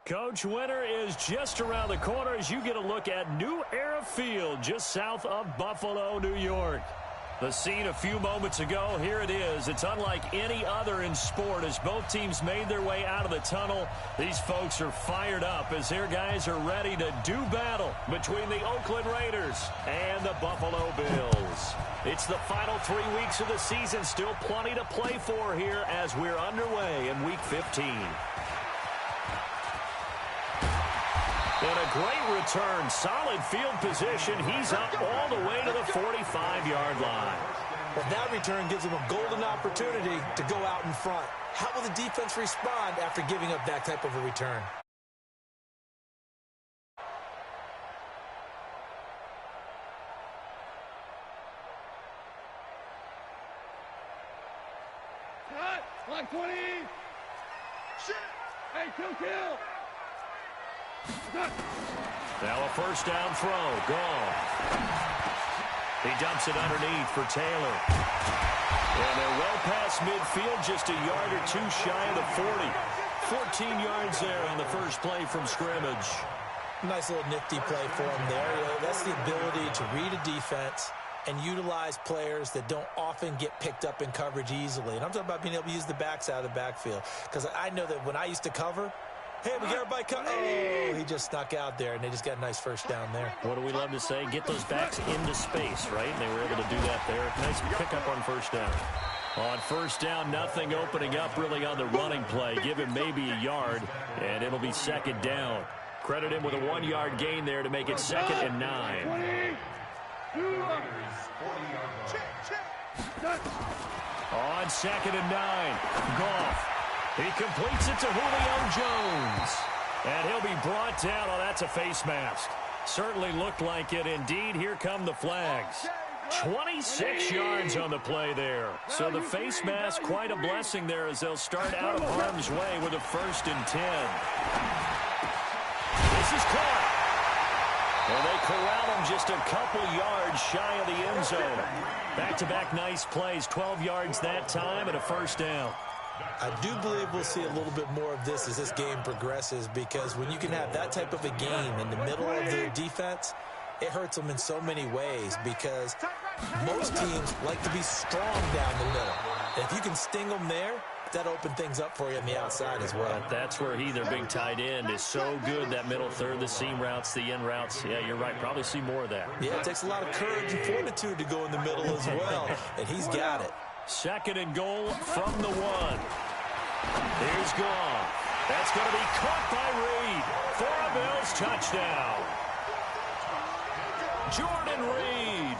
Coach, winter is just around the corner as you get a look at New Era Field just south of Buffalo, New York. The scene a few moments ago, here it is. It's unlike any other in sport as both teams made their way out of the tunnel. These folks are fired up as their guys are ready to do battle between the Oakland Raiders and the Buffalo Bills. It's the final 3 weeks of the season. Still plenty to play for here as we're underway in Week 15. And a great return, solid field position. He's up all the way to the 45-yard line. Well, that return gives him a golden opportunity to go out in front. How will the defense respond after giving up that type of a return? Cut! Block 20! Shit! Hey, kill! Now a first down throw. Gone. He dumps it underneath for Taylor. And they're well past midfield, just a yard or two shy of the 40. 14 yards there on the first play from scrimmage. Nice little nifty play for him there. That's the ability to read a defense and utilize players that don't often get picked up in coverage easily. And I'm talking about being able to use the backs out of the backfield. Because I know that when I used to cover, hey, we got everybody come. Oh, he just snuck out there, and they just got a nice first down there. What do we love to say? Get those backs into space, right? And they were able to do that there. Nice pickup on first down. On first down, nothing opening up really on the running play. Give him maybe a yard, and it'll be second down. Credit him with a 1-yard gain there to make it 2nd and 9. On 2nd and 9, Goff. He completes it to Julio Jones. And he'll be brought down. Oh, that's a face mask. Certainly looked like it. Indeed, here come the flags. 26 yards on the play there. So the face mask, quite a blessing there as they'll start out of harm's way with a 1st and 10. This is caught. And they corral him just a couple yards shy of the end zone. Back-to-back nice plays. 12 yards that time and a first down. I do believe we'll see a little bit more of this as this game progresses, because when you can have that type of a game in the middle of the defense, it hurts them in so many ways, because most teams like to be strong down the middle. And if you can sting them there, that opens things up for you on the outside as well. That's where their big tight end, is so good, that middle third, the seam routes, the in routes. Yeah, you're right. Probably see more of that. Yeah, it takes a lot of courage and fortitude to go in the middle as well, and he's got it. 2nd and goal from the 1. Here's Goff. That's going to be caught by Reed for a Bills touchdown. Jordan Reed,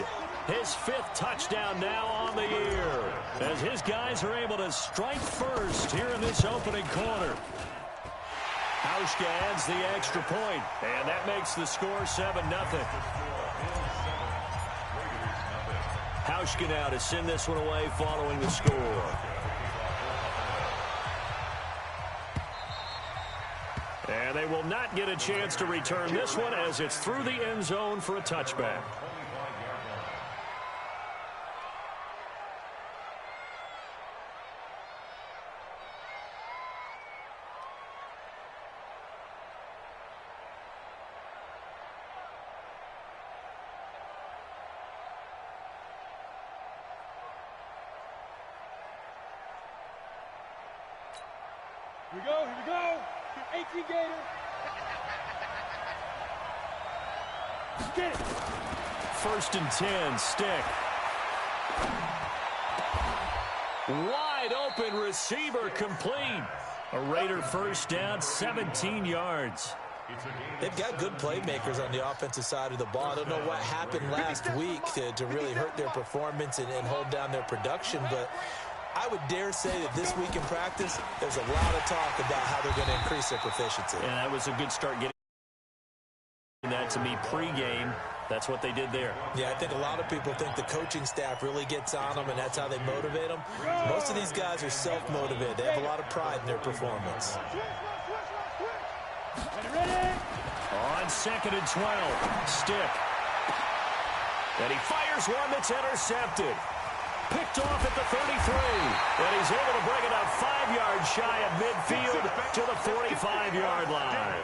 his 5th touchdown now on the year, as his guys are able to strike first here in this opening quarter. Hauschka adds the extra point, and that makes the score 7-0. Hauschka now to send this one away following the score. And they will not get a chance to return this one as it's through the end zone for a touchback. Here we go. 18 Gator. Get it. 1st and 10, Stick. Wide open receiver complete. A Raider first down, 17 yards. They've got good playmakers on the offensive side of the ball. I don't know what happened last week to really hurt their performance and hold down their production, but I would dare say that this week in practice, there's a lot of talk about how they're going to increase their proficiency. And that was a good start getting that to me pregame. That's what they did there. Yeah, I think a lot of people think the coaching staff really gets on them, and that's how they motivate them. Most of these guys are self-motivated. They have a lot of pride in their performance. On 2nd and 12, Stick. And he fires one that's intercepted. Picked off at the 33. And he's able to bring it up 5 yards shy of midfield to the 45-yard line.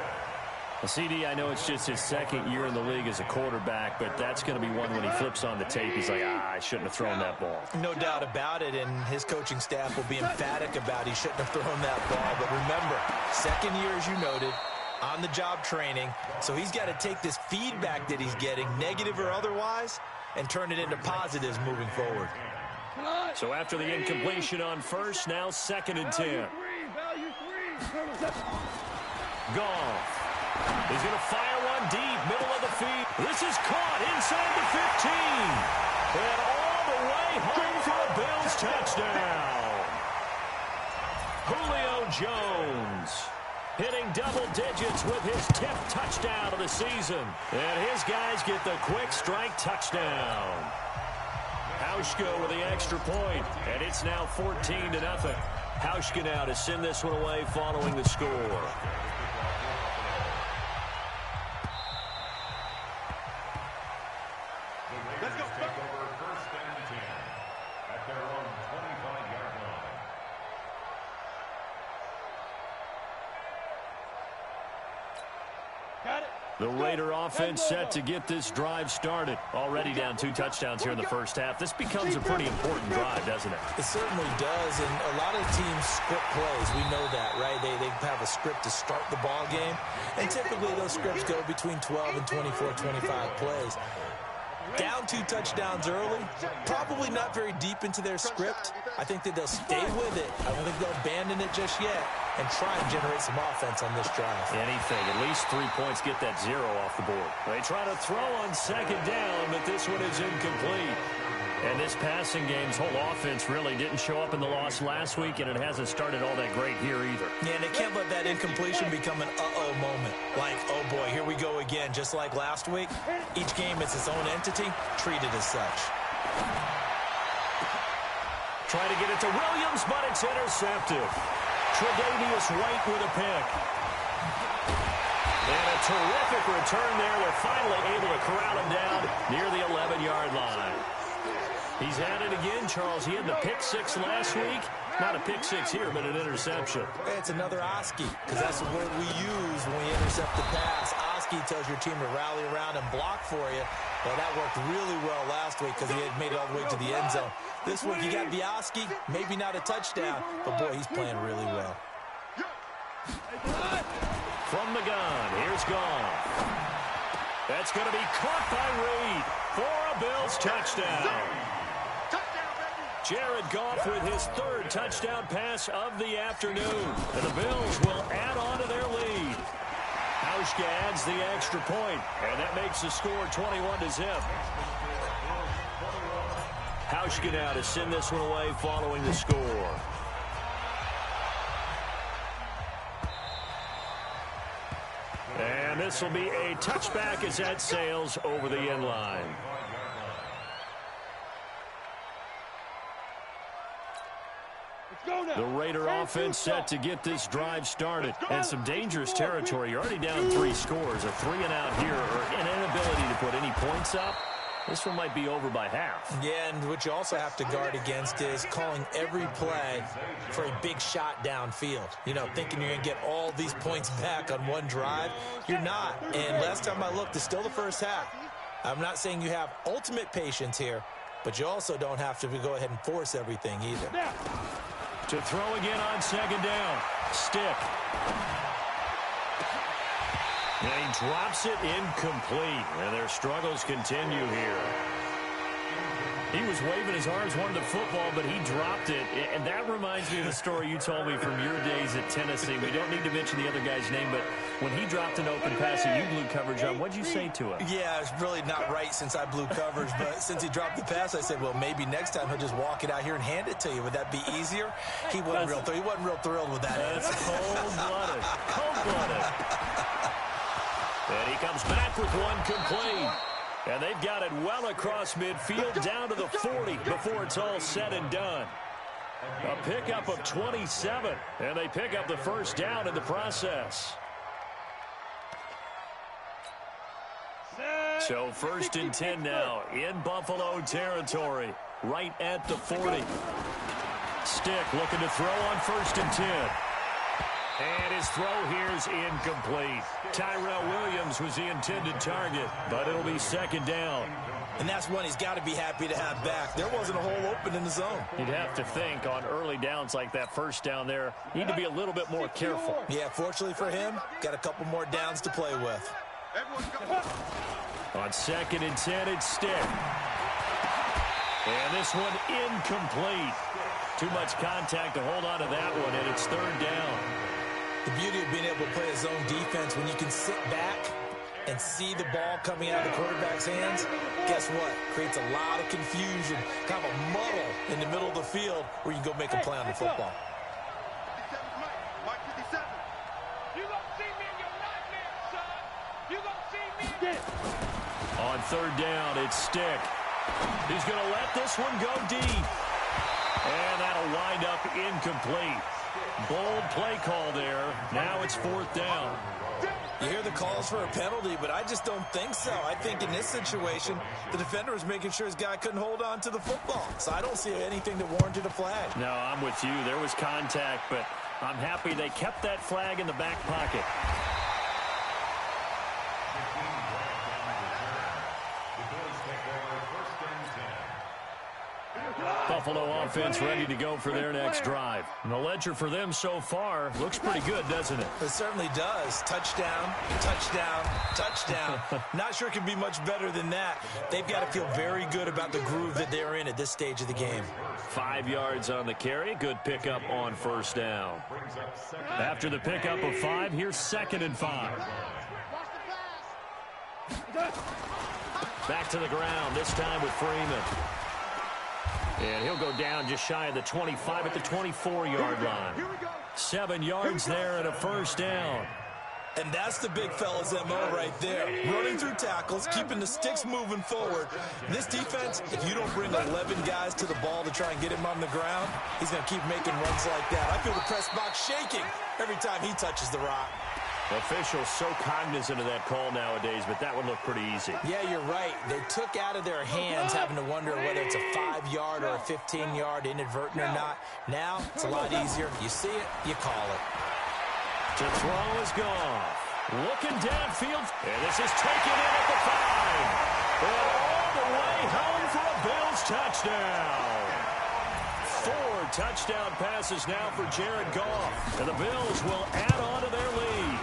CD, I know it's just his second year in the league as a quarterback, but that's going to be one when he flips on the tape. He's like, I shouldn't have thrown that ball. No doubt about it, and his coaching staff will be emphatic about he shouldn't have thrown that ball. But remember, second year, as you noted, on-the-job training, so he's got to take this feedback that he's getting, negative or otherwise, and turn it into positives moving forward. So after the incompletion on first, now 2nd and 10. Goff. He's going to fire one deep, middle of the field. This is caught inside the 15. And all the way home for a Bills touchdown. Julio Jones hitting double digits with his 10th touchdown of the season. And his guys get the quick strike touchdown. Hauschka with the extra point, and it's now 14-0. Hauschka now to send this one away following the score. The Raider offense set to get this drive started. Already down 2 touchdowns here in the first half. This becomes a pretty important drive, doesn't it? It certainly does, and a lot of teams script plays. We know that, right? They have a script to start the ball game, and typically those scripts go between 12 and 24, 25 plays. Down 2 touchdowns early, probably not very deep into their script. I think that they'll stay with it. I don't think they'll abandon it just yet and try and generate some offense on this drive. Anything, at least 3 points, get that 0 off the board. They try to throw on 2nd down, but this one is incomplete. And this passing game's whole offense really didn't show up in the loss last week, and it hasn't started all that great here either. Yeah, and they can't let that incompletion become an uh-oh moment. Like, oh boy, here we go again, just like last week. Each game is its own entity, treated as such. Trying to get it to Williams, but it's intercepted. Tre'Davious White with a pick. And a terrific return there. They're finally able to corral him down near the 11-yard line. He's at it again, Charles. He had the pick 6 last week. Not a pick 6 here, but an interception. It's another Oski, because that's the word we use when we intercept the pass. Oski tells your team to rally around and block for you. Well, that worked really well last week because he had made it all the way to the end zone. This week, you got the Oski, maybe not a touchdown, but boy, he's playing really well. From the gun, here's Goff. That's going to be caught by Reed for a Bills touchdown. Jared Goff with his 3rd touchdown pass of the afternoon. And the Bills will add on to their lead. Hauschka adds the extra point, and that makes the score 21-0. Hauschka now to send this one away following the score. And this will be a touchback as that sails over the end line. The Raider offense set to get this drive started. And some dangerous territory. You're already down 3 scores. A 3-and-out here, or an inability to put any points up. This one might be over by half. Yeah, and what you also have to guard against is calling every play for a big shot downfield. You know, thinking you're going to get all these points back on one drive. You're not. And last time I looked, it's still the first half. I'm not saying you have ultimate patience here, but you also don't have to go ahead and force everything either. To throw again on 2nd down. Stick. And he drops it incomplete. And their struggles continue here. He was waving his arms, wanted the football, but he dropped it. And that reminds me of the story you told me from your days at Tennessee. We don't need to mention the other guy's name, but when he dropped an open pass that you blew coverage on, what'd you say to him? Yeah, it's really not right since I blew coverage, but since he dropped the pass, I said, well, maybe next time he'll just walk it out here and hand it to you. Would that be easier? He wasn't real thrilled with that. That's cold-blooded. Cold-blooded. And he comes back with one complete. And they've got it well across midfield down to the 40 before it's all said and done. A pickup of 27, and they pick up the first down in the process. So 1st and 10 now in Buffalo territory. right at the 40. Stick looking to throw on 1st and 10. And his throw here is incomplete. Tyrell Williams was the intended target, but it'll be 2nd down. And that's one he's got to be happy to have back. There wasn't a hole open in the zone. You'd have to think on early downs like that 1st down there, need to be a little bit more careful. Yeah, fortunately for him, got a couple more downs to play with. On 2nd and 10, it's Stick. And this one incomplete. Too much contact to hold on to that one, and it's 3rd down. The beauty of being able to play a zone defense when you can sit back and see the ball coming out of the quarterback's hands, guess what? Creates a lot of confusion, kind of a muddle in the middle of the field where you can go make a play on the football. On 3rd down, it's Stick. He's going to let this one go deep. And that'll wind up incomplete. Bold play call there. Now it's 4th down. You hear the calls for a penalty, but I just don't think so. I think in this situation, the defender was making sure his guy couldn't hold on to the football. So I don't see anything that warranted a flag. No, I'm with you. There was contact, but I'm happy they kept that flag in the back pocket. Buffalo offense ready to go for their next drive. And the ledger for them so far looks pretty good, doesn't it? It certainly does. Touchdown, touchdown, touchdown. Not sure it can be much better than that. They've got to feel very good about the groove that they're in at this stage of the game. 5 yards on the carry. Good pickup on 1st down. After the pickup of 5, here's 2nd and 5. Back to the ground, this time with Freeman. And he'll go down just shy of the 25 at the 24-yard line. 7 yards there and a 1st down. And that's the big fella's MO right there. Running through tackles, keeping the sticks moving forward. This defense, if you don't bring 11 guys to the ball to try and get him on the ground, he's going to keep making runs like that. I feel the press box shaking every time he touches the rock. Officials so cognizant of that call nowadays, but that would look pretty easy. Yeah, you're right. They took out of their hands having to wonder whether it's a 5-yard or a 15-yard inadvertent or not. Now, it's a lot easier. You see it, you call it. To throw is gone. Looking downfield, and this is taken in at the 5. And all the way home for a Bills touchdown. 4 touchdown passes now for Jared Goff. And the Bills will add on to their lead.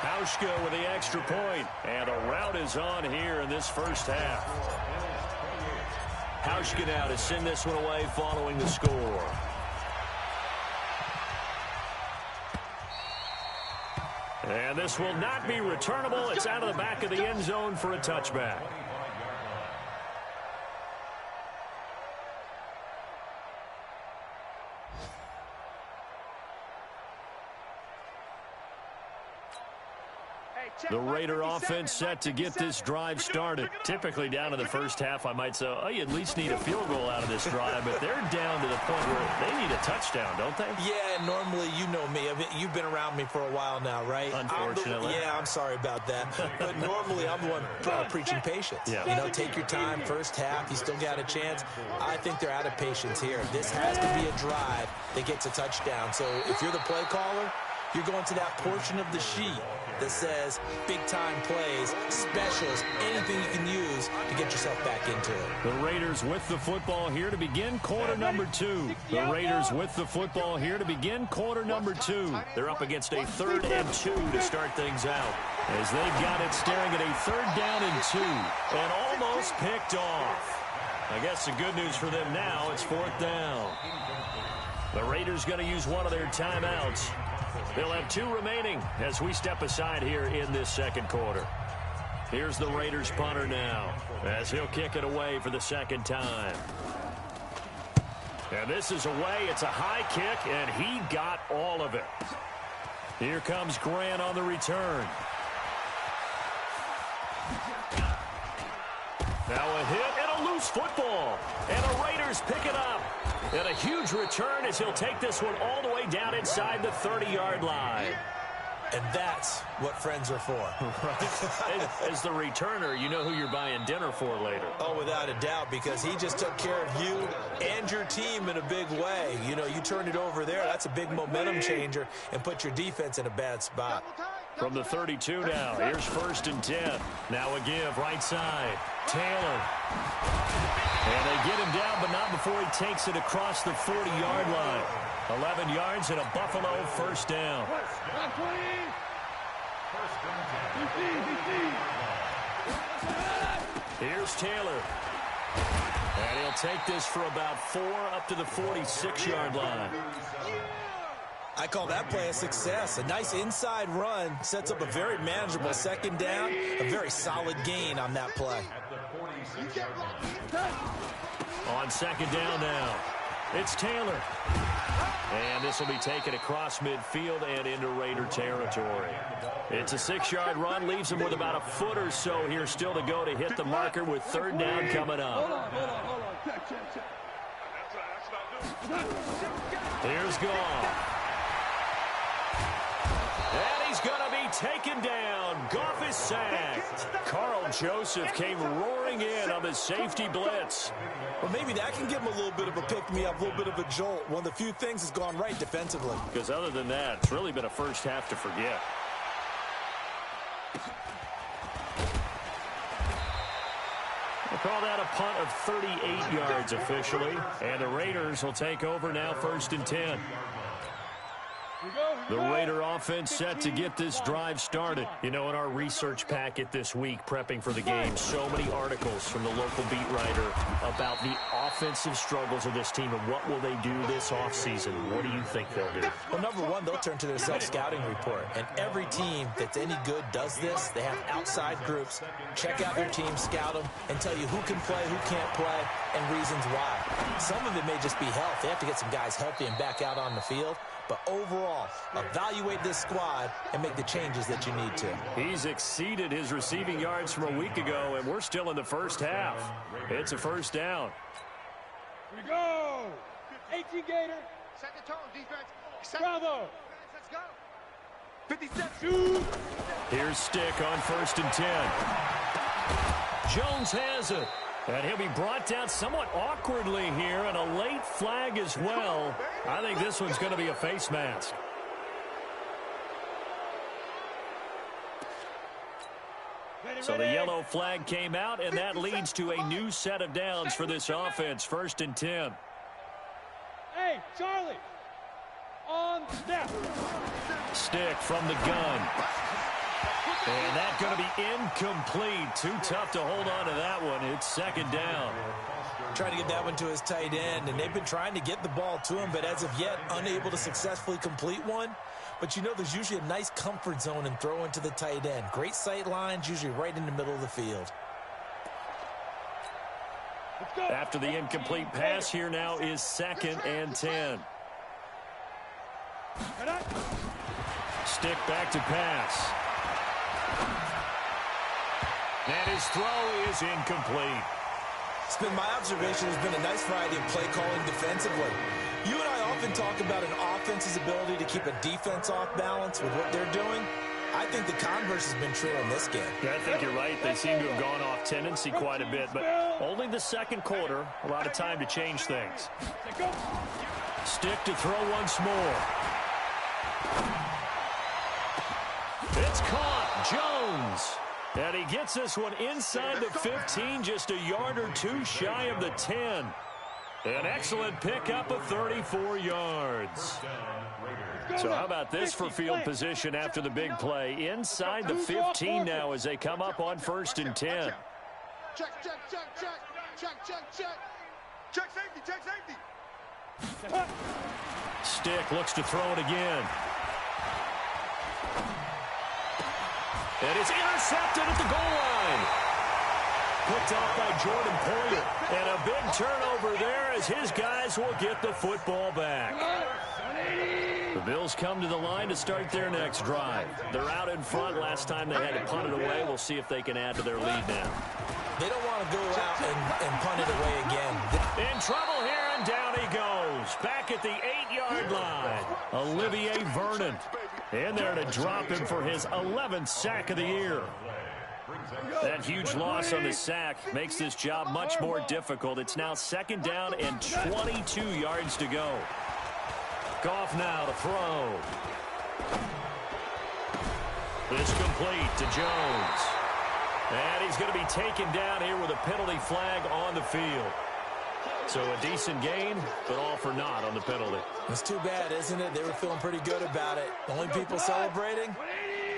Hauschka with the extra point. And the route is on here in this 1st half. Hauschka now to send this one away following the score. And this will not be returnable. It's out of the back of the end zone for a touchback. The Raider offense set to get this drive started. Typically down to the 1st half, I might say, oh, you at least need a field goal out of this drive, but they're down to the point where they need a touchdown, don't they? Yeah, normally, you know me. I mean, you've been around me for a while now, right? Unfortunately. I'm sorry about that. But normally, I'm the one preaching patience. Yeah. You know, take your time, 1st half, you still got a chance. I think they're out of patience here. This has to be a drive that gets a touchdown. So if you're the play caller, you're going to that portion of the sheet that says big-time plays, specials, anything you can use to get yourself back into it. The Raiders with the football here to begin quarter number 2. The Raiders with the football here to begin quarter number 2. They're up against a 3rd and 2 to start things out. As they've got it staring at a 3rd down and 2. And almost picked off. I guess the good news for them now, it's 4th down. The Raiders going to use one of their timeouts. They'll have 2 remaining as we step aside here in this 2nd quarter. Here's the Raiders punter now as he'll kick it away for the 2nd time. And this is away. It's a high kick, and he got all of it. Here comes Grant on the return. Now a hit and a loose football. And the Raiders pick it up. And a huge return as he'll take this one all the way down inside the 30-yard line. And that's what friends are for. Right. As the returner, you know who you're buying dinner for later. Oh, without a doubt, because he just took care of you and your team in a big way. You know, you turn it over there, that's a big momentum changer, and put your defense in a bad spot. From the 32 now, here's 1st and 10. Now a give, right side. Taylor. And they get him down, but not before he takes it across the 40-yard line. 11 yards and a Buffalo 1st down. Here's Taylor. And he'll take this for about 4 up to the 46-yard line. I call that play a success. A nice inside run sets up a very manageable 2nd down, a very solid gain on that play. On 2nd down now, it's Taylor. And this will be taken across midfield and into Raider territory. It's a 6-yard run, leaves him with about a foot or so here still to go to hit the marker with 3rd down coming up. Hold on. Check. Here's Goff. And he's going to be taken down. Goff is sacked. Carl Joseph came roaring in on the safety blitz. Well, maybe that can give him a little bit of a pick-me-up, a little bit of a jolt. One of the few things that's gone right defensively. Because other than that, it's really been a first half to forget. We'll call that a punt of 38 yards officially. And the Raiders will take over now 1st and 10. The Raider offense set to get this drive started. You know, in our research packet this week, prepping for the game, so many articles from the local beat writer about the offensive struggles of this team and what will they do this offseason. What do you think they'll do? Well, number one, they'll turn to their self-scouting report. And every team that's any good does this. They have outside groups, check out their team, scout them, and tell you who can play, who can't play, and reasons why. Some of it may just be health. They have to get some guys healthy and back out on the field. But overall, evaluate this squad and make the changes that you need to. He's exceeded his receiving yards from a week ago, and we're still in the first half. It's a 1st down. Here we go. 18 Gator. Set the tone, defense. Bravo. Let's go. 50 steps. Shoot. Here's Stick on 1st and 10. Jones has it. And he'll be brought down somewhat awkwardly here, and a late flag as well. I think this one's going to be a face mask. So the yellow flag came out, and that leads to a new set of downs for this offense. 1st and 10. Hey, Charlie. On snap. Stick from the gun. And that's going to be incomplete. Too tough to hold on to that one. It's 2nd down. Trying to get that one to his tight end, and they've been trying to get the ball to him, but as of yet, unable to successfully complete one. But you know, there's usually a nice comfort zone in throwing to the tight end. Great sight lines, usually right in the middle of the field. After the incomplete pass, here now is 2nd and 10. Stick back to pass. And his throw is incomplete. It's been my observation, there's been a nice variety of play calling defensively. You and I often talk about an offense's ability to keep a defense off balance with what they're doing. I think the converse has been true in this game. Yeah, I think you're right. They seem to have gone off tendency quite a bit, but only the 2nd quarter, a lot of time to change things. Stick to throw once more. It's caught. Jones. And he gets this one inside the 15, just a yard or two shy of the 10. An excellent pickup of 34 yards. So how about this for field position after the big play? Inside the 15 now as they come up on 1st and 10. Check. Check safety. Stick looks to throw it again. And it's intercepted at the goal line. Picked off by Jordan Poyer. And a big turnover there as his guys will get the football back. The Bills come to the line to start their next drive. They're out in front. Last time they had to punt it away. We'll see if they can add to their lead now. They don't want to go out and punt it away again. In trouble here, and down he goes. Back at the 8-yard line. Olivier Vernon. In there to drop him for his 11th sack of the year. That huge loss on the sack makes this job much more difficult. It's now 2nd down and 22 yards to go. Goff now to throw. This complete to Jones. And he's going to be taken down here with a penalty flag on the field. So a decent gain, but all for naught on the penalty. It's too bad, isn't it? They were feeling pretty good about it. The only people celebrating,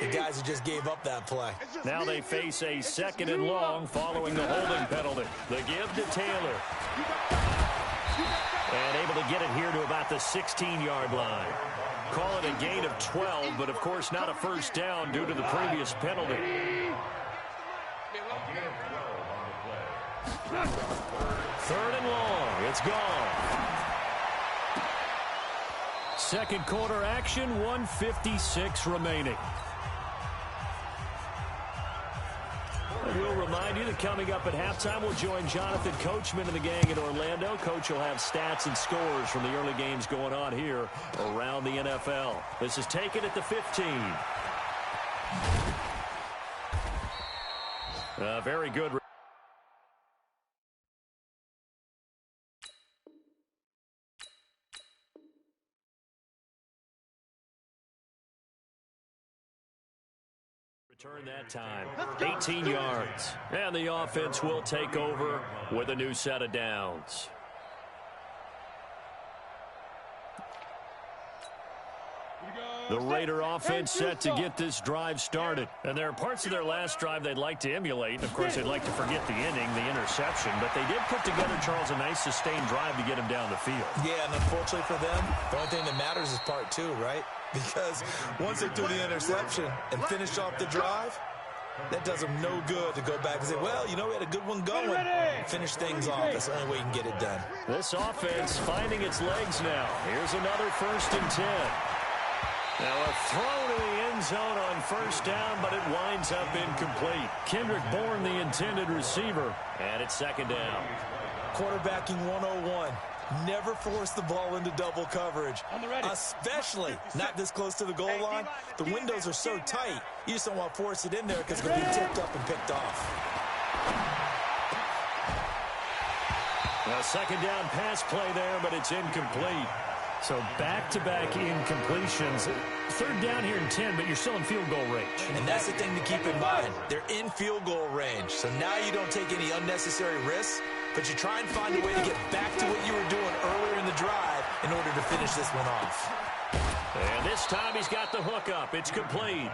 the guys who just gave up that play. Now they face a 2nd and long following the holding penalty. The give to Taylor. And able to get it here to about the 16-yard line. Call it a gain of 12, but of course not a first down due to the previous penalty. 3rd and long. It's gone. 2nd quarter action, 1:56 remaining. And we'll remind you that coming up at halftime, we'll join Jonathan Coachman and the gang in Orlando. Coach will have stats and scores from the early games going on here around the NFL. This is taken at the 15. Very good. Return that time. 18 yards. And the offense will take over with a new set of downs. The Raider offense set to get this drive started. And there are parts of their last drive they'd like to emulate. And, of course, they'd like to forget the inning, the interception. But they did put together, Charles, a nice sustained drive to get him down the field. Yeah, and unfortunately for them, the only thing that matters is part 2, right? Because once they threw the interception and finished off the drive, that does them no good to go back and say, well, you know, we had a good one going. Finish things off. That's the only way you can get it done. This offense finding its legs now. Here's another 1st and 10. Now a throw to the end zone on 1st down, but it winds up incomplete. Kendrick Bourne, the intended receiver, and it's 2nd down. Quarterbacking 101. Never force the ball into double coverage, especially not this close to the goal line. The windows are so tight, you just don't want to force it in there because it's going to be tipped up and picked off. A 2nd down pass play there, but it's incomplete. So back-to-back incompletions. 3rd down here and 10, but you're still in field goal range. And that's the thing to keep in mind. They're in field goal range. So now you don't take any unnecessary risks, but you try and find a way to get back to what you were doing earlier in the drive in order to finish this one off. And this time he's got the hook up. It's complete.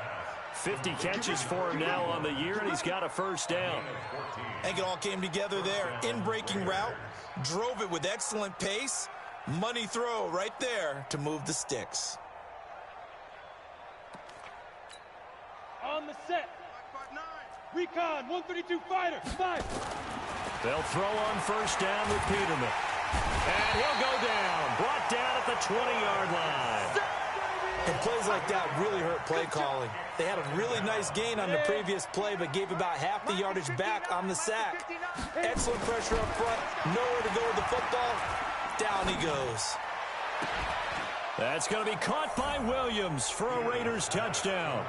50 catches for him now on the year, and he's got a 1st down. I think it all came together there. In-breaking route, drove it with excellent pace. Money throw right there to move the sticks. On the set. Recon, 132 fighter, 5. They'll throw on 1st down with Peterman. And he'll go down. Brought down at the 20-yard line. And plays like that really hurt play calling. They had a really nice gain on the previous play, but gave about half the yardage back on the sack. Excellent pressure up front. Nowhere to go with the football. Down he goes. That's going to be caught by Williams for a Raiders touchdown.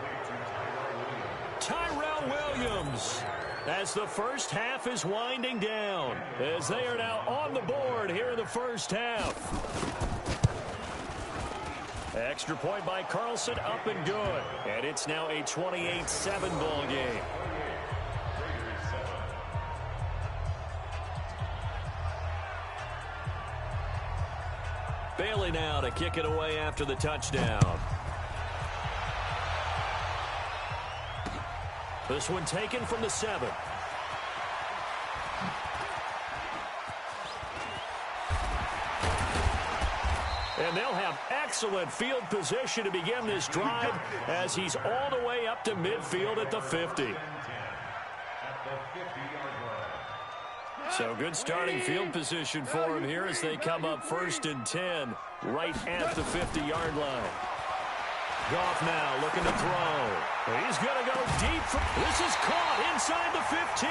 Tyrell Williams, as the first half is winding down, as they are now on the board here in the first half. Extra point by Carlson, up and good. And it's now a 28-7 ball game. Bailey now to kick it away after the touchdown. This one taken from the 7. And they'll have excellent field position to begin this drive as he's all the way up to midfield at the 50. So good starting field position for him here as they come up 1st and 10 right at the 50-yard line. Goff now looking to throw. He's going to go deep. This is caught inside the 15.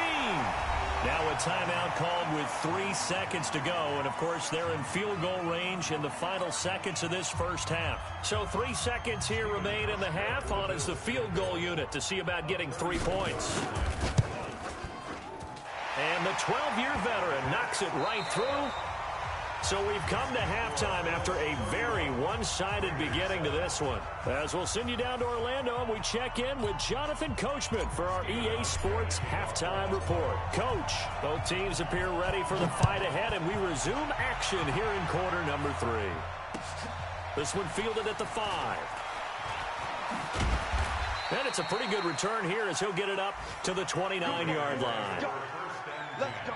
Now a timeout called with 3 seconds to go. And, of course, they're in field goal range in the final seconds of this first half. So 3 seconds here remain in the half. On is the field goal unit to see about getting 3 points. And the 12-year veteran knocks it right through. So we've come to halftime after a very one-sided beginning to this one. As we'll send you down to Orlando, and we check in with Jonathan Coachman for our EA Sports Halftime Report. Coach, both teams appear ready for the fight ahead, and we resume action here in quarter number 3. This one fielded at the 5. And it's a pretty good return here as he'll get it up to the 29-yard line. Let's go.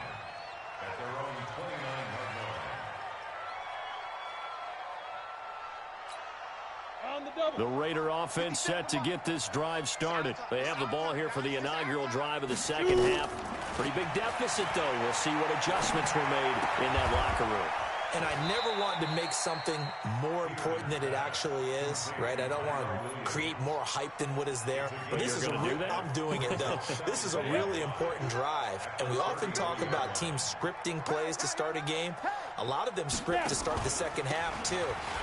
The Raider offense set to get this drive started. They have the ball here for the inaugural drive of the second half. Pretty big deficit, though. We'll see what adjustments were made in that locker room. And I never want to make something more important than it actually is, right? I don't want to create more hype than what is there. But this is I'm doing it, though. This is a really important drive. And we often talk about teams scripting plays to start a game. A lot of them script to start the second half, too.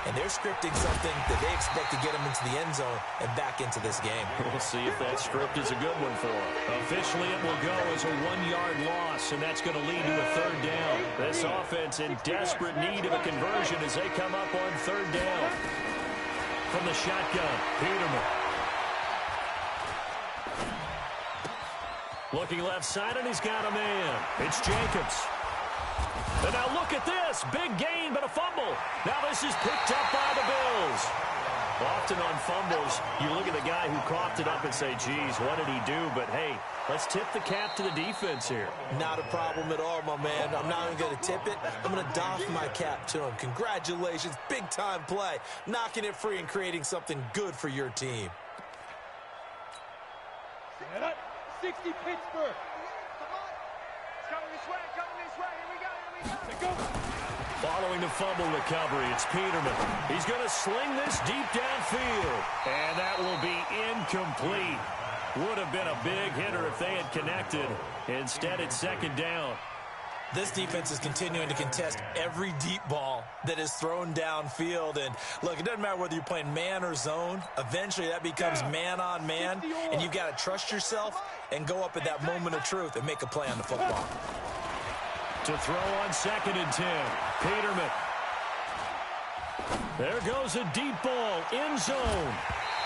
And they're scripting something that they expect to get them into the end zone and back into this game. We'll see if that script is a good one for them. Officially, it will go as a 1-yard loss, and that's going to lead to a 3rd down. This offense in desperate need of a conversion as they come up on 3rd down. From the shotgun, Peterman. Looking left side, and he's got a man. It's Jacobs. And now look at this. Big gain, but a fumble. Now this is picked up by the Bills. Often on fumbles, you look at the guy who coughed it up and say, geez, what did he do? But, hey, let's tip the cap to the defense here. Not a problem at all, my man. I'm not even going to tip it. I'm going to doff my cap to him. Congratulations. Big-time play. Knocking it free and creating something good for your team. Set up. 60 Pittsburgh. Coming this way, here we go. Following the fumble recovery, it's Peterman. He's going to sling this deep downfield. And that will be incomplete. Would have been a big hitter if they had connected. Instead, it's 2nd down. This defense is continuing to contest every deep ball that is thrown downfield. And, look, it doesn't matter whether you're playing man or zone. Eventually, that becomes man-on-man, and you've got to trust yourself and go up at that moment of truth and make a play on the football. To throw on 2nd and 10. Peterman. There goes a deep ball, end zone.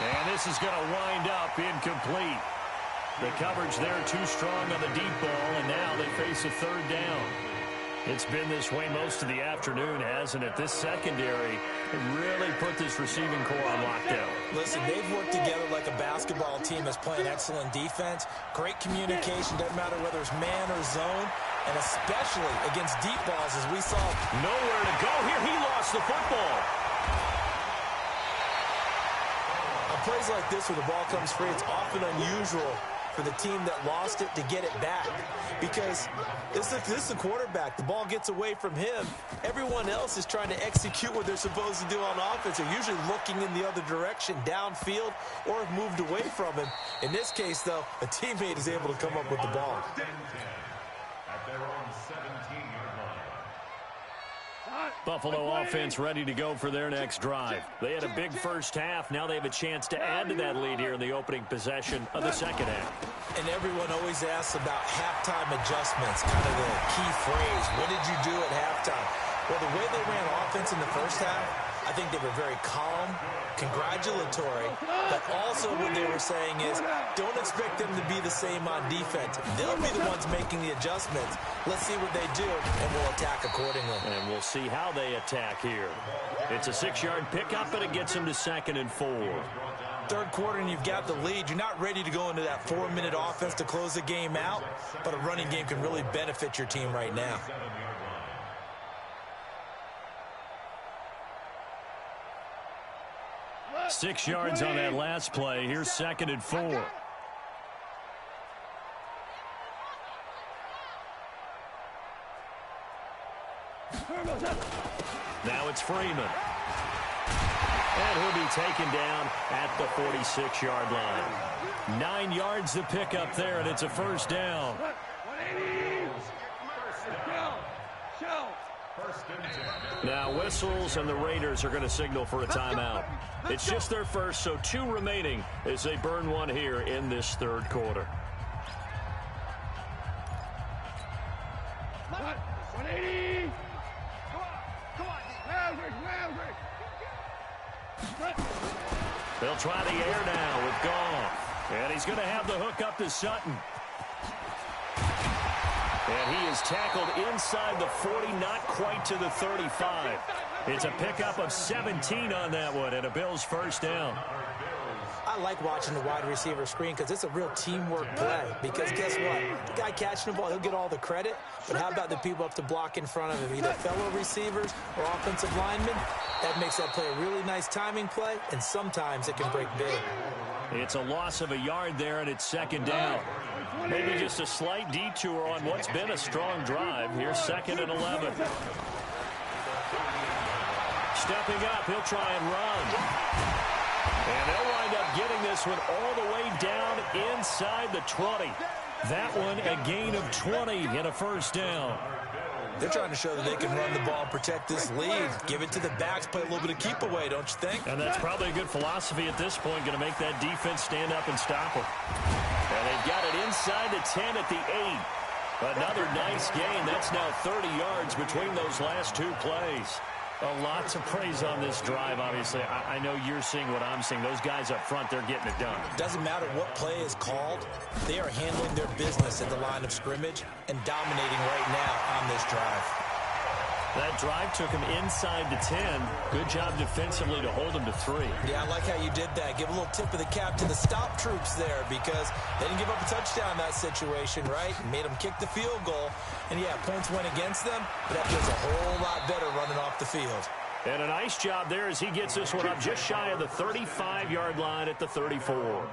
And this is going to wind up incomplete. The coverage there too strong on the deep ball, and now they face a 3rd down. It's been this way most of the afternoon, hasn't it? This secondary really put this receiving core on lockdown. Listen, they've worked together like a basketball team that's playing excellent defense. Great communication, doesn't matter whether it's man or zone, and especially against deep balls, as we saw. Nowhere to go here. He lost the football. On plays like this where the ball comes free, it's often unusual for the team that lost it to get it back. Because this is the quarterback. The ball gets away from him. Everyone else is trying to execute what they're supposed to do on offense. They're usually looking in the other direction, downfield, or have moved away from him. In this case, though, a teammate is able to come up with the ball. Buffalo offense ready to go for their next drive. They had a big first half. Now they have a chance to add to that lead here in the opening possession of the second half. And everyone always asks about halftime adjustments, kind of the key phrase. What did you do at halftime? Well, the way they ran offense in the first half, I think they were very calm, congratulatory, but also what they were saying is don't expect them to be the same on defense. They'll be the ones making the adjustments. Let's see what they do, and we'll attack accordingly. And we'll see how they attack here. It's a 6-yard pickup, but it gets them to 2nd and 4. Third quarter, and you've got the lead. You're not ready to go into that 4-minute offense to close the game out, but a running game can really benefit your team right now. Six yards on that last play. Here's 2nd and 4. Now it's Freeman. And he'll be taken down at the 46-yard line. 9 yards to pick up there, and it's a first down. Now whistles, and the Raiders are going to signal for a timeout. It's just their first, so 2 remaining as they burn one here in this third quarter. 180. They'll try the air now with Goff. And he's going to have the hook up to Sutton. And he is tackled inside the 40, not quite to the 35. It's a pickup of 17 on that one, and a Bills first down. I like watching the wide receiver screen because it's a real teamwork play. Because guess what? The guy catching the ball, he'll get all the credit. But how about the people up to block in front of him, either fellow receivers or offensive linemen? That makes that play a really nice timing play, and sometimes it can break big. It's a loss of a yard there, and it's second down. Maybe just a slight detour on what's been a strong drive. Here's 2nd and 11. Stepping up, he'll try and run. And they'll wind up getting this one all the way down inside the 20. That one a gain of 20 and a first down. They're trying to show that they can run the ball and protect this lead. Give it to the backs, play a little bit of keep away, don't you think? And that's probably a good philosophy at this point, going to make that defense stand up and stop them. And they've got it inside the 10 at the 8. Another nice gain. That's now 30 yards between those last 2 plays. A lot to praise on this drive, obviously. I know you're seeing what I'm seeing. Those guys up front, they're getting it done. Doesn't matter what play is called. They are handling their business at the line of scrimmage and dominating right now on this drive. That drive took him inside the 10. Good job defensively to hold him to 3. Yeah, I like how you did that. Give a little tip of the cap to the stop troops there because they didn't give up a touchdown in that situation, right? Made them kick the field goal. And, yeah, points went against them, but that feels a whole lot better running off the field. And a nice job there as he gets this one up just shy of the 35-yard line at the 34.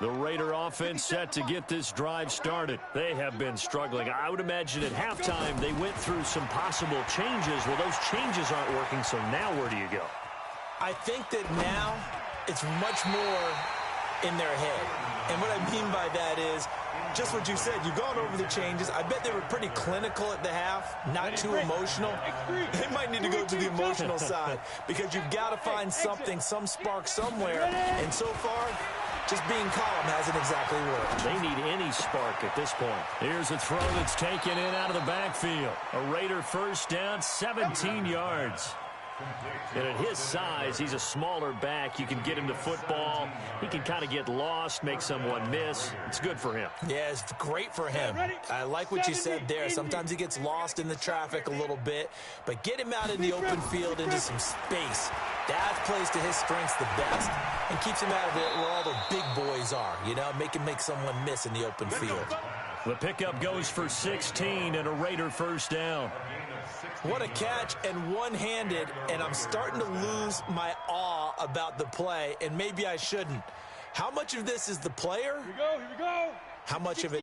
The Raider offense set to get this drive started. They have been struggling. I would imagine at halftime they went through some possible changes. Well, those changes aren't working, so now where do you go? I think that now it's much more in their head. And what I mean by that is just what you said. You've gone over the changes. I bet they were pretty clinical at the half, not too emotional. They might need to go to the emotional side because you've got to find something, some spark somewhere. And so far, just being calm hasn't exactly worked. They need any spark at this point. Here's a throw that's taken in out of the backfield. A Raider first down, 17 yards. And at his size, he's a smaller back. You can get him to football. He can kind of get lost, make someone miss. It's good for him. Yeah, it's great for him. I like what you said there. Sometimes he gets lost in the traffic a little bit, but get him out in the open field into some space. That plays to his strengths the best and keeps him out of it where all the big boys are, you know, make him make someone miss in the open field. The pickup goes for 16 and a Raider first down. What a catch and one-handed, and I'm starting to lose my awe about the play, and maybe I shouldn't. How much of this is the player? Here we go. How much of it?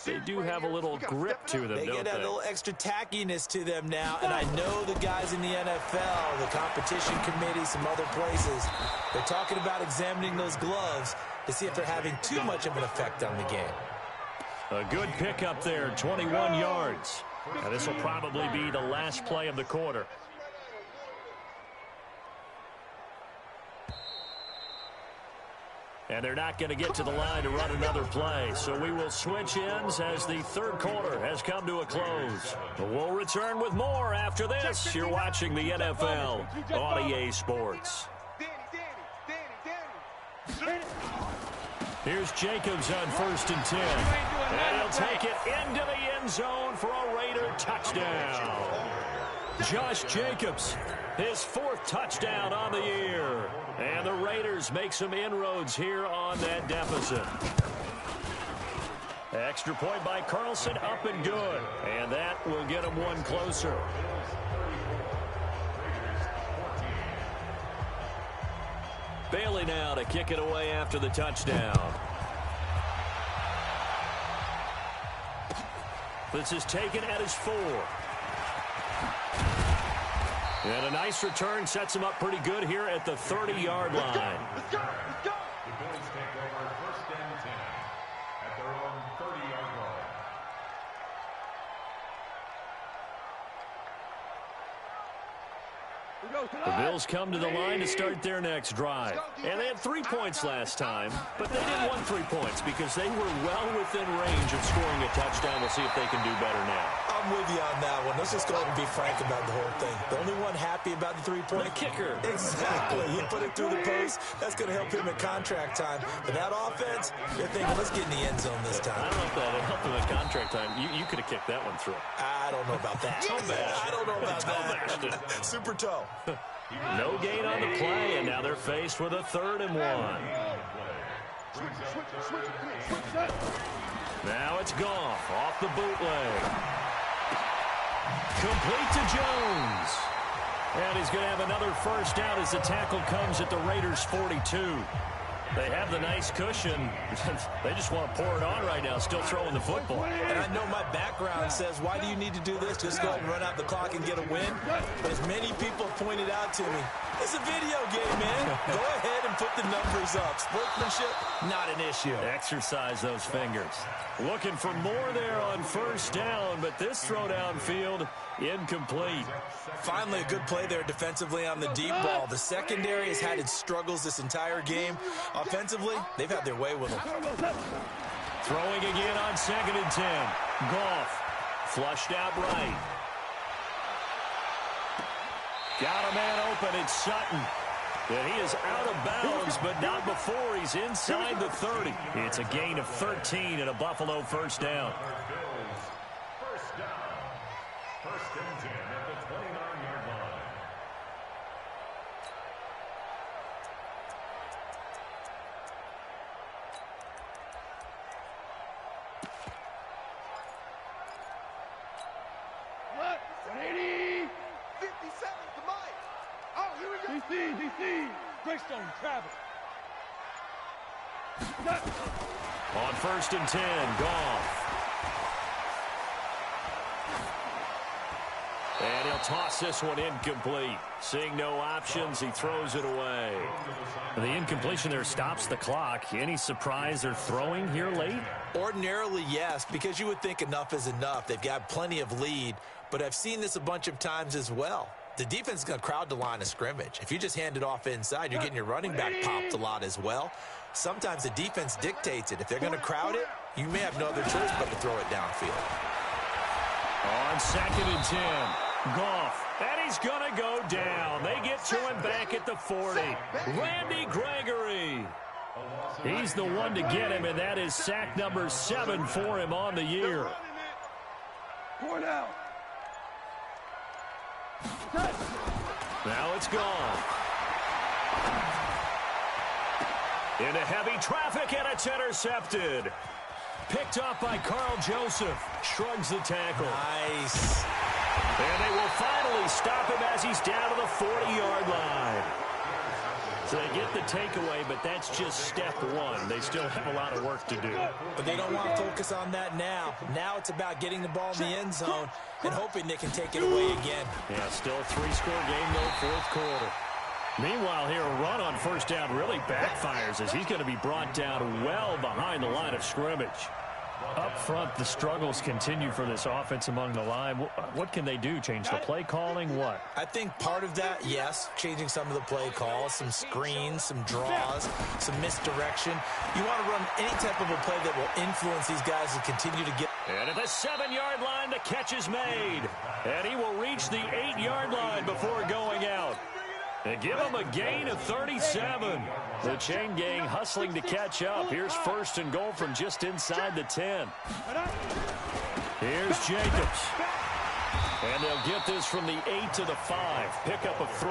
They do have a little grip to them, They don't get they? a little extra tackiness to them now, and I know the guys in the NFL, the competition committee, some other places, they're talking about examining those gloves to see if they're having too much of an effect on the game. A good pickup there, 21 yards. And this will probably be the last play of the quarter. And they're not going to get to the line to run another play. So we will switch ends as the third quarter has come to a close. We'll return with more after this. You're watching the NFL on EA Sports. Here's Jacobs on 1st and 10. And he'll take it into the end zone for a Raider touchdown. Josh Jacobs, his 4th touchdown on the year. And the Raiders make some inroads here on that deficit. Extra point by Carlson, up and good. And that will get him one closer. Bailey now to kick it away after the touchdown. This is taken at his 4. And a nice return sets him up pretty good here at the 30-yard line. Let's go! Let's go! The Bills take over 1st and 10 at their own 30-yard line. The Bills come to the line to start their next drive. And they had 3 points last time, but they didn't want 3 points because they were well within range of scoring a touchdown. We'll see if they can do better now. I'm with you on that one. Let's just go ahead and be frank about the whole thing. The only one happy about the 3-point. The kicker. Exactly. He put it through the post. That's going to help him at contract time. But that offense, they're thinking, let's get in the end zone this time. I don't know if that helped him at contract time. You could have kicked that one through. I don't know about that. I don't know about that. Super toe. No gain on the play, and now they're faced with a 3rd and 1. Now it's Goff off the bootleg. Complete to Jones. And he's going to have another first down as the tackle comes at the Raiders' 42. They have the nice cushion. They just want to pour it on right now, still throwing the football. And I know my background says, why do you need to do this? Just go ahead and run out the clock and get a win. But as many people pointed out to me, it's a video game, man. Go ahead and put the numbers up. Sportsmanship, not an issue. Exercise those fingers. Looking for more there on first down, but this throw downfield, incomplete. Finally, a good play there defensively on the deep ball. The secondary has had its struggles this entire game. Offensively, they've had their way with them. Throwing again on 2nd and 10. Goff flushed out right. Got a man open. It's Sutton. And he is out of bounds, but not before he's inside the 30. It's a gain of 13 and a Buffalo first down. First down. 1st and 10 at the 29-yard line. What? 80! 57 to Mike. Oh, here we go. DC! Greystone, travel. On 1st and 10, Goff. And he'll toss this one incomplete. Seeing no options, he throws it away. The incompletion there stops the clock. Any surprise they're throwing here late? Ordinarily, yes, because you would think enough is enough. They've got plenty of lead, but I've seen this a bunch of times as well. The defense is going to crowd the line of scrimmage. If you just hand it off inside, you're getting your running back popped a lot as well. Sometimes the defense dictates it. If they're going to crowd it, you may have no other choice but to throw it downfield. On 2nd and 10, Goff. And he's going to go down. They get to him back at the 40. Randy Gregory. He's the one to get him, and that is sack number 7 for him on the year. Point out. Now it's gone. Into heavy traffic, and it's intercepted. Picked up by Carl Joseph. Shrugs the tackle. Nice. And they will finally stop him as he's down to the 40-yard line. So they get the takeaway, but that's just step one. They still have a lot of work to do. But they don't want to focus on that now. Now it's about getting the ball in the end zone and hoping they can take it away again. Yeah, still a 3-score game, though, 4th quarter. Meanwhile, here, a run on first down really backfires as he's going to be brought down well behind the line of scrimmage. Up front, the struggles continue for this offense among the line. What can they do? Change the play calling? What? I think part of that, yes, changing some of the play calls, some screens, some draws, some misdirection. You want to run any type of a play that will influence these guys to continue to get. And at the 7-yard line, the catch is made. And he will reach the 8-yard line before going out. And give him a gain of 37. The chain gang hustling to catch up. Here's 1st and goal from just inside the 10. Here's Jacobs. And they'll get this from the 8 to the 5. Pickup of 3.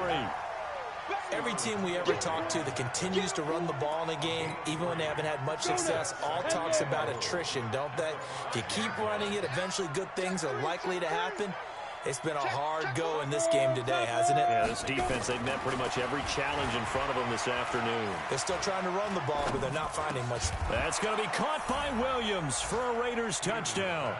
Every team we ever talk to that continues to run the ball in a game, even when they haven't had much success, all talks about attrition, don't they? If you keep running it, eventually good things are likely to happen. It's been a hard go in this game today, hasn't it? Yeah, this defense, they've met pretty much every challenge in front of them this afternoon. They're still trying to run the ball, but they're not finding much. That's going to be caught by Williams for a Raiders touchdown.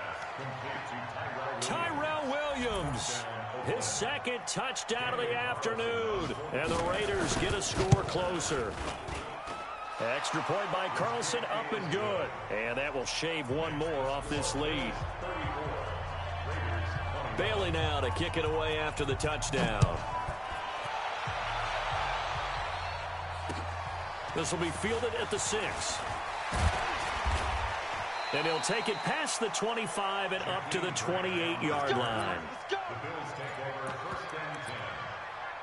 Tyrell Williams, his second touchdown of the afternoon. And the Raiders get a score closer. Extra point by Carlson, up and good. And that will shave one more off this lead. Bailey now to kick it away after the touchdown. This will be fielded at the 6. And he'll take it past the 25 and up to the 28-yard line. The Bills take over 1st and 10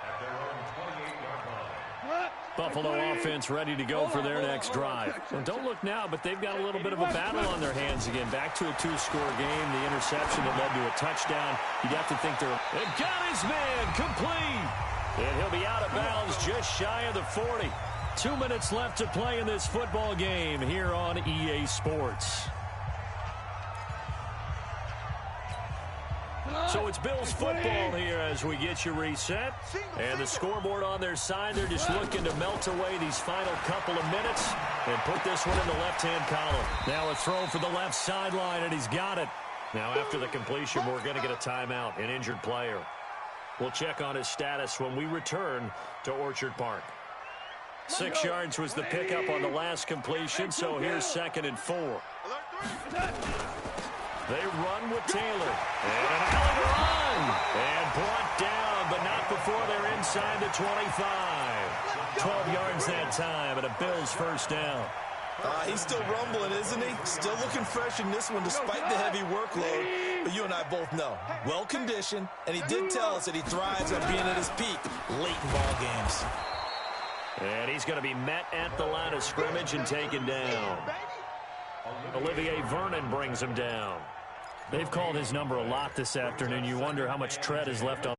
at their own 28-yard line. Buffalo offense ready to go for their next drive. Well, don't look now, but they've got a little bit of a battle on their hands again. Back to a 2-score game. The interception that led to a touchdown. You'd have to think they're... They've got his man complete. And he'll be out of bounds just shy of the 40. 2 minutes left to play in this football game here on EA Sports. So it's Bills football here as we get you reset. And the scoreboard on their side, they're just looking to melt away these final couple of minutes and put this one in the left-hand column. Now a throw for the left sideline, and he's got it. Now after the completion, we're going to get a timeout, an injured player. We'll check on his status when we return to Orchard Park. 6 yards was the pickup on the last completion, so here's 2nd and 4. They run with Taylor. And an alley run. And brought down, but not before they're inside the 25. 12 yards that time, and a Bills first down. He's still rumbling, isn't he? Still looking fresh in this one despite the heavy workload. But you and I both know, well-conditioned, and he did tell us that he thrives on being at his peak late in ball games. And he's going to be met at the line of scrimmage and taken down. Olivier Vernon brings him down. They've called his number a lot this afternoon. You wonder how much tread is left on